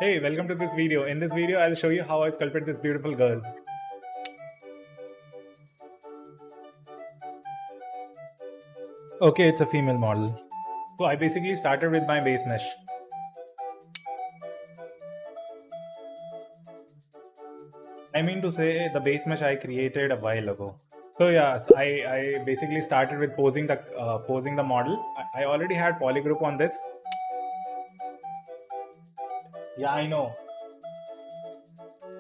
Hey, welcome to this video. In this video, I'll show you how I sculpted this beautiful girl. Okay, it's a female model. So I basically started with my base mesh. I mean to say the base mesh I created a while ago. So yeah, I basically started with posing the model. I already had polygroup on this. Yeah, I know.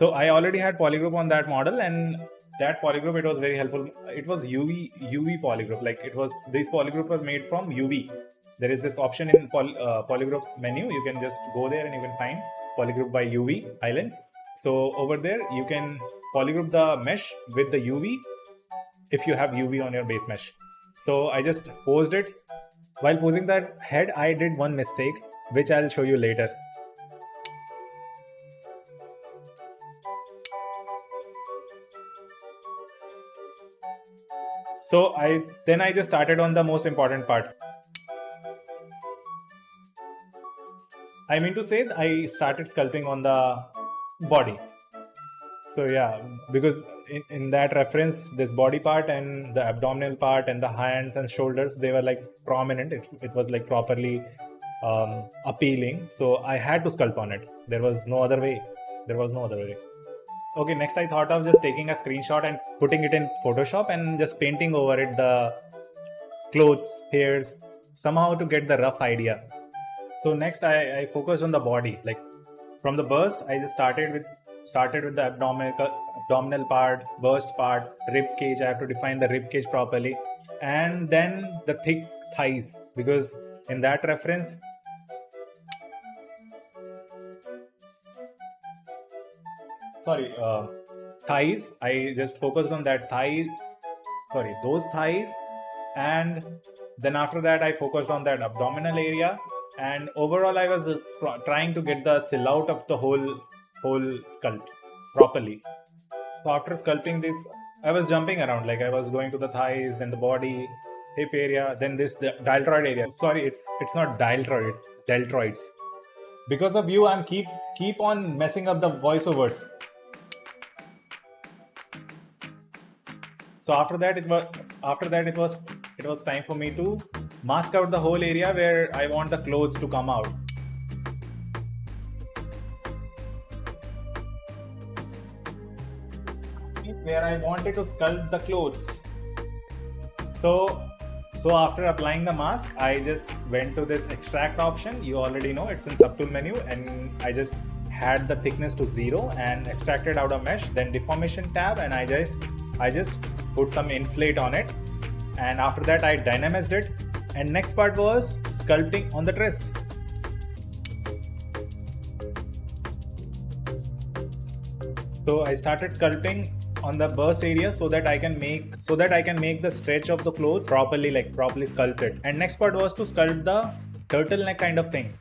So I already had polygroup on that model, and that polygroup, it was very helpful. It was UV polygroup. Like this polygroup was made from UV. There is this option in polygroup menu. You can just go there and you can find polygroup by UV islands. So over there you can polygroup the mesh with the UV if you have UV on your base mesh. So I just posed it. While posing that head, I did one mistake which I'll show you later. So I just started on the most important part. I mean to say I started sculpting on the body. So yeah, because in that reference, this body part and the abdominal part and the hands and shoulders, they were like prominent. It was like properly appealing. So I had to sculpt on it. There was no other way. Okay, next I thought of just taking a screenshot and putting it in Photoshop and just painting over it the clothes, hairs, somehow to get the rough idea. So next I focused on the body. Like from the bust, I just started with the abdominal part, bust part, rib cage. I have to define the rib cage properly, and then the thick thighs, because in that reference, thighs. I just focused on that those thighs, and then after that I focused on that abdominal area, and overall I was just trying to get the silhouette of the whole sculpt properly. So after sculpting this, I was jumping around, like I was going to the thighs, then the body, hip area, then the deltoid area. Sorry, it's not deltoid, it's deltoids. Because of you, I'm keep on messing up the voiceovers. So after that it was time for me to mask out the whole area where I want the clothes to come out. Where I wanted to sculpt the clothes. So after applying the mask, I just went to this extract option. You already know it's in subtool menu, and I just had the thickness to 0 and extracted out a mesh, then deformation tab, and I just put some inflate on it, and after that I dynamized it, and next part was sculpting on the dress. So I started sculpting on the bust area so that I can make the stretch of the clothes properly sculpted. And next part was to sculpt the turtleneck kind of thing.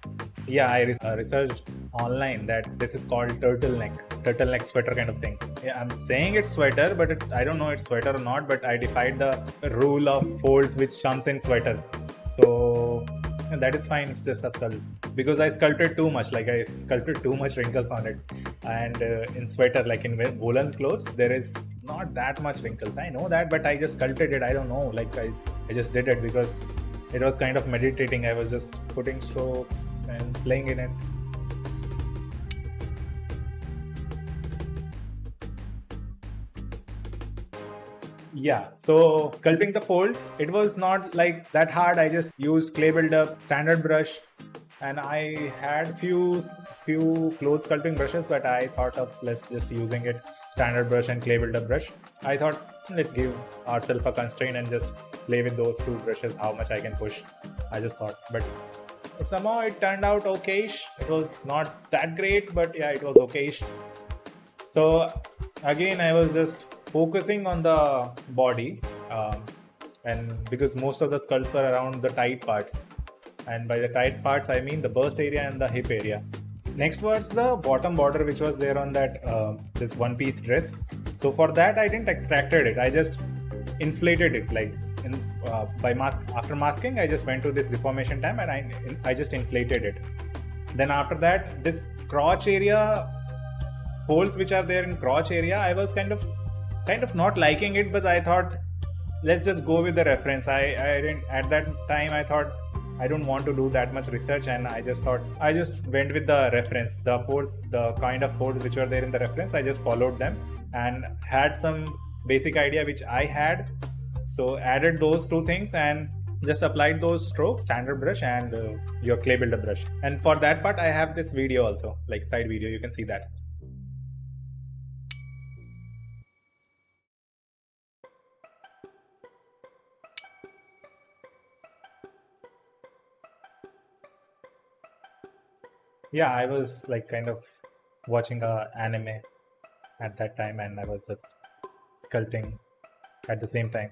Yeah, I researched online that this is called turtleneck sweater kind of thing. Yeah, I'm saying it's sweater, but I don't know it's sweater or not, but I defied the rule of folds which comes in sweater. So that is fine, it's just a sculpt. Because I sculpted too much, like I sculpted too much wrinkles on it. And in sweater, like in woolen clothes, there is not that much wrinkles. I know that, but I just sculpted it. I don't know, like I just did it because it was kind of meditating. I was just putting strokes and playing in it. Yeah, so sculpting the folds, it was not like that hard. I just used clay builder, standard brush, and I had few cloth sculpting brushes, but I thought of just using it standard brush and clay builder brush. I thought let's give ourselves a constraint and just play with those two brushes, how much I can push. I just thought, but somehow it turned out okayish. It was not that great, but yeah, it was okayish. So again, I was just focusing on the body, and because most of the sculpts were around the tight parts, and by the tight parts I mean the bust area and the hip area. Next was the bottom border which was there on that this one piece dress. So for that I didn't extracted it, I just inflated it, like after masking I just went to this deformation tab and I just inflated it. Then after that, this crotch area, holes which are there in crotch area, I was kind of not liking it, but I thought let's just go with the reference. I didn't, at that time I thought I don't want to do that much research, and I just went with the reference, the folds, the kind of folds which were there in the reference. I just followed them and had some basic idea which I had, so added those two things and just applied those strokes, standard brush and your clay builder brush. And for that part I have this video also, like side video, you can see that. Yeah, I was like kind of watching a anime at that time, and I was just sculpting at the same time.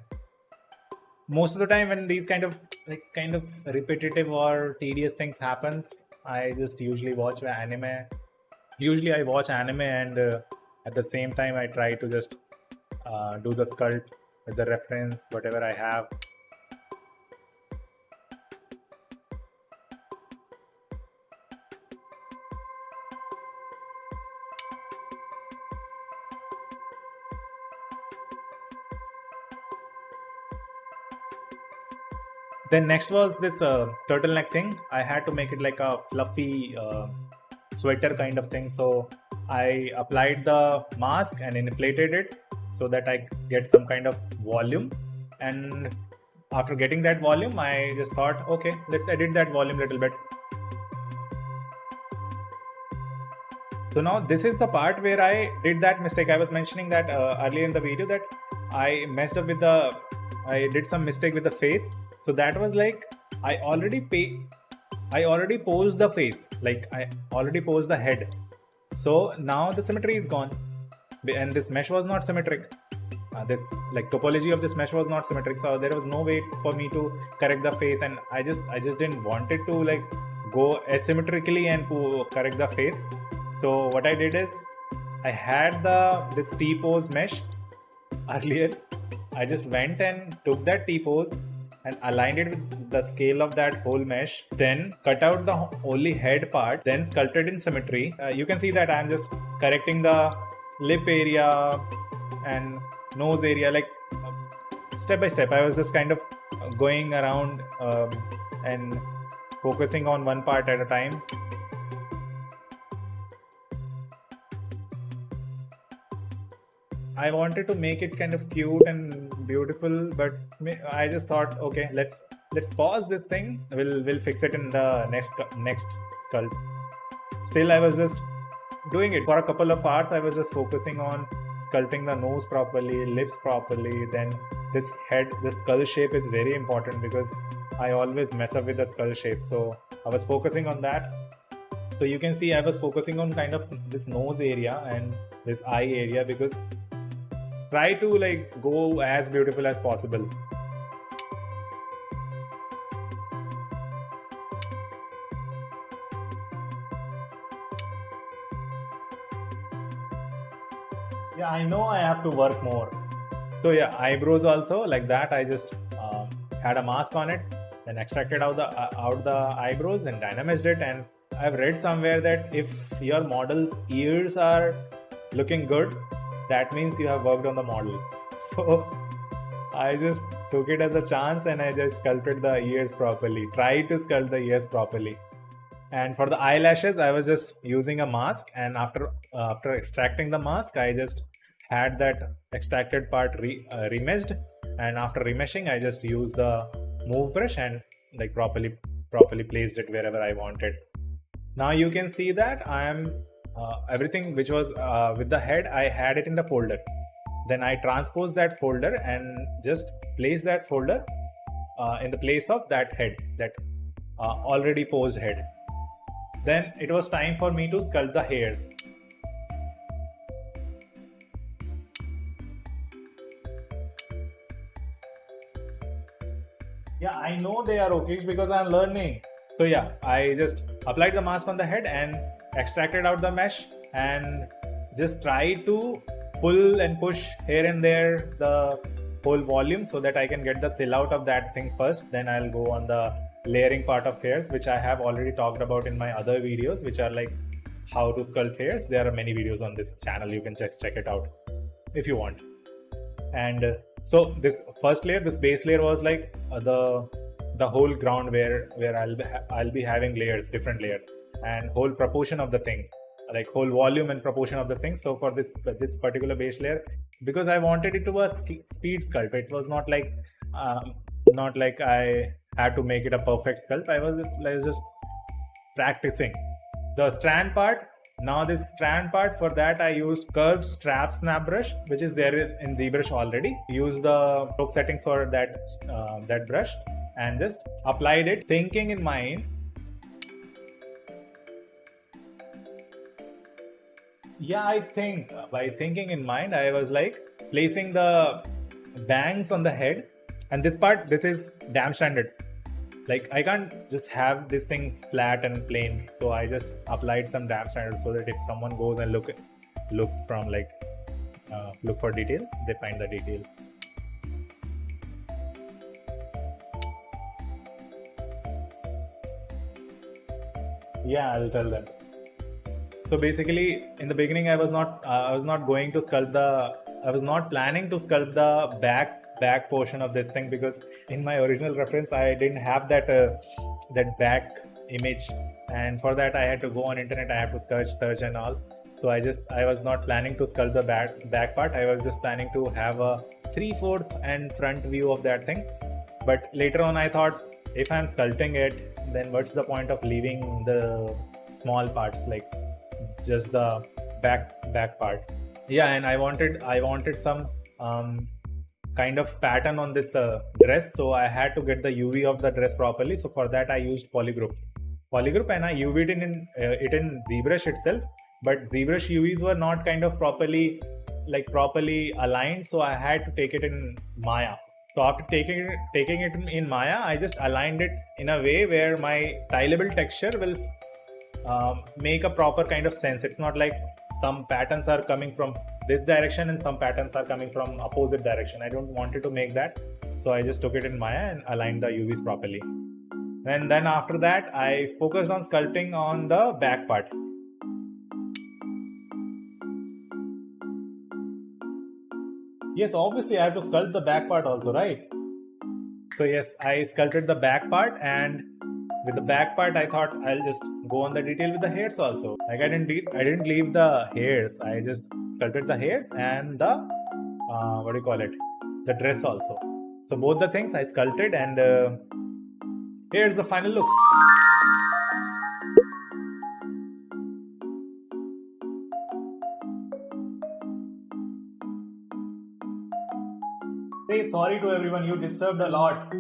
Most of the time when these kind of repetitive or tedious things happens, I just usually watch anime. Usually I watch anime, and at the same time I try to just do the sculpt with the reference, whatever I have. Then next was this turtleneck thing. I had to make it like a fluffy sweater kind of thing. So I applied the mask and inflated it so that I get some kind of volume. And after getting that volume, I just thought, okay, let's edit that volume a little bit. So now this is the part where I did that mistake. I was mentioning that earlier in the video that I messed up with I did some mistake with the face. So that was like, I already posed the face, like I already posed the head. So now the symmetry is gone, and this mesh was not symmetric. This like topology of this mesh was not symmetric. So there was no way for me to correct the face, and I just didn't want it to like go asymmetrically and to correct the face. So what I did is, I had this T-pose mesh earlier. I just went and took that T-pose and aligned it with the scale of that whole mesh, then cut out the only head part, then sculpted in symmetry. You can see that I'm just correcting the lip area and nose area, like step by step. I was just kind of going around and focusing on one part at a time. I wanted to make it kind of cute and beautiful, but I just thought, okay, let's pause this thing. We'll fix it in the next sculpt. Still, I was just doing it for a couple of hours. I was just focusing on sculpting the nose properly, lips properly. Then this head, the skull shape is very important because I always mess up with the skull shape. So I was focusing on that. So you can see I was focusing on kind of this nose area and this eye area, because try to like go as beautiful as possible. Yeah, I know I have to work more. So yeah, eyebrows also like that. I just had a mask on it, then extracted out the eyebrows and dynamized it. And I've read somewhere that if your model's ears are looking good, that means you have worked on the model. So I just took it as a chance and I just sculpted the ears properly, tried to sculpt the ears properly. And for the eyelashes, I was just using a mask, and after extracting the mask, I just had that extracted part remeshed, and after remeshing, I just used the move brush and like properly placed it wherever I wanted. Now you can see that I am everything which was with the head, I had it in the folder. Then I transposed that folder and just placed that folder in the place of that head, that already posed head. Then it was time for me to sculpt the hairs. Yeah, I know they are okay because I'm learning. So yeah, I just applied the mask on the head and extracted out the mesh and just try to pull and push here and there the whole volume so that I can get the silhouette of that thing first. Then I'll go on the layering part of hairs, which I have already talked about in my other videos, which are like how to sculpt hairs, there are many videos on this channel. You can just check it out if you want. And so this first layer, this base layer, was like the whole ground where I'll be having layers, different layers, and whole proportion of the thing, like whole volume and proportion of the thing. So for this particular base layer, because I wanted it to be a speed sculpt, it was not like I had to make it a perfect sculpt. I was just practicing the strand part. Now this strand part, for that I used curved strap snap brush, which is there in ZBrush already. Use the stroke settings for that brush and just applied it, thinking in mind. Yeah, I think by thinking in mind, I was like placing the bangs on the head, and this part, this is damn standard. Like I can't just have this thing flat and plain, so I just applied some damp standard so that if someone goes and look from like look for detail, they find the detail. Yeah, I'll tell them. So basically, in the beginning, I was not going to sculpt I was not planning to sculpt the back portion of this thing, because in my original reference I didn't have that back image, and for that I had to go on internet. I had to search and all. So I was not planning to sculpt the back part. I was just planning to have a 3/4 and front view of that thing. But later on I thought, if I'm sculpting it, then what's the point of leaving the small parts, like just the back part? Yeah, and I wanted some kind of pattern on this dress, so I had to get the UV of the dress properly. So for that I used polygroup, and I UV'd it in ZBrush itself. But ZBrush UVs were not kind of properly aligned, so I had to take it in Maya. So after taking it in Maya, I just aligned it in a way where my tileable texture will make a proper kind of sense. It's not like some patterns are coming from this direction and some patterns are coming from opposite direction. I don't wanted to make that, so I just took it in Maya and aligned the UVs properly. And then after that, I focused on sculpting on the back part. Yes, obviously I have to sculpt the back part also, right? So yes, I sculpted the back part, and with the back part I thought I'll just go on the detail with the hairs also. Like I didn't leave the hairs. I just sculpted the hairs and the what do you call it, the dress also. So both the things I sculpted, and here's the final look. Say sorry to everyone, you disturbed a lot.